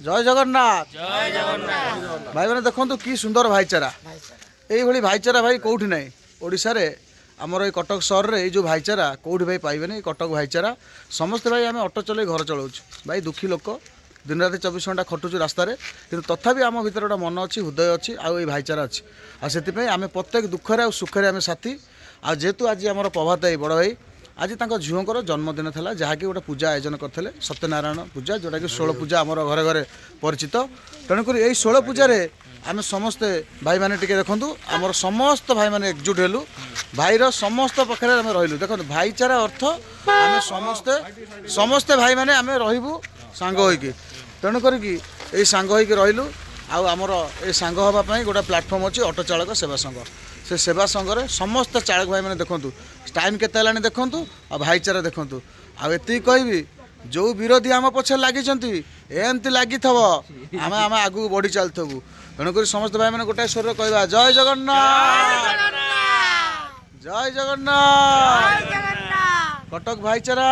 জয় জগন্নাথ। জয় জগন্নাথ। ভাই মানে দেখন্তু কি সুন্দর ভাইচারা, এইভাবে ভাইচারা ভাই কোଉଠି নাই। ওড়িশারে আমার এই কটক সহরে এই যে ভাইচারা কোଉଠି ভাই পাইবেনি। কটক ভাইচারা ସମସ୍ତେ ভাই ଆମେ ଅଟୋ ଚଲେଇ ଘର ଚଳାଉଛୁ ଭାଇ, ଦୁଃଖୀ ଲୋକ ଦିନ ରାତି 24 ଘଣ୍ଟା ଖଟୁଛୁ ରାସ୍ତାରେ, କିନ୍ତୁ ତଥାପି ଆମ ଭିତରେ ଗୋଟେ ମନ ଅଛି, ହୃଦୟ ଅଛି, ଆଉ ଏଇ ଭାଇଚାରା ଅଛି। ଆଉ ସେଥିପାଇଁ ଆମେ ପ୍ରତ୍ୟେକ ଦୁଃଖରେ ଆଉ ସୁଖରେ ଆମେ ସାଥୀ। ଆଉ ଯେହେତୁ ଆଜି ଆମର ପ୍ରଭାତ ଭାଇ ବଡ଼ ଭାଇ ଆଜି ତାଙ୍କ ଝିଅଙ୍କର ଜନ୍ମଦିନ ଥିଲା, ଯାହାକି ଗୋଟେ ପୂଜା ଆୟୋଜନ କରିଥିଲେ ସତ୍ୟନାରାୟଣ ପୂଜା, ଯେଉଁଟାକି 16 ପୂଜା ଆମର ଘରେ ଘରେ ପରିଚିତ। ତେଣୁକରି ଏଇ 16 ପୂଜାରେ ଆମେ ସମସ୍ତେ ଭାଇମାନେ ଟିକେ ଦେଖନ୍ତୁ, ଆମର ସମସ୍ତ ଭାଇମାନେ ଏକଜୁଟ ହେଲୁ, ଭାଇର ସମସ୍ତ ପାଖରେ ଆମେ ରହିଲୁ। ଦେଖନ୍ତୁ ଭାଇଚାରା ଅର୍ଥ ଆମେ ସମସ୍ତେ ଭାଇମାନେ ଆମେ ରହିବୁ ସାଙ୍ଗ ହୋଇକି। ତେଣୁ କରିକି ଏଇ ସାଙ୍ଗ ହୋଇକି ରହିଲୁ। ଆଉ ଆମର ଏଇ ସାଙ୍ଗ ହେବା ପାଇଁ ଗୋଟେ ପ୍ଲାଟଫର୍ମ ଅଛି ଅଟୋ ଚାଳକ ସେବା ସଂଘ। ସେ ସେବା ସଂଘରେ ସମସ୍ତ ଚାଳକ ଭାଇମାନେ ଦେଖନ୍ତୁ ଟାଇମ୍ କେତେ ହେଲାଣି ଦେଖନ୍ତୁ, ଆଉ ଭାଇଚାରା ଦେଖନ୍ତୁ। ଆଉ ଏତିକି କହିବି, ଯେଉଁ ବିରୋଧୀ ଆମ ପଛରେ ଲାଗିଛନ୍ତି ଏମିତି ଲାଗିଥିବ, ଆମେ ଆଗକୁ ବଢ଼ି ଚାଲିଥିବୁ। ତେଣୁକରି ସମସ୍ତ ଭାଇମାନେ ଗୋଟାଏ ସ୍ୱରରେ କହିବା ଜୟ ଜଗନ୍ନାଥ, ଜୟ ଜଗନ୍ନାଥ, କଟକ ଭାଇଚାରା।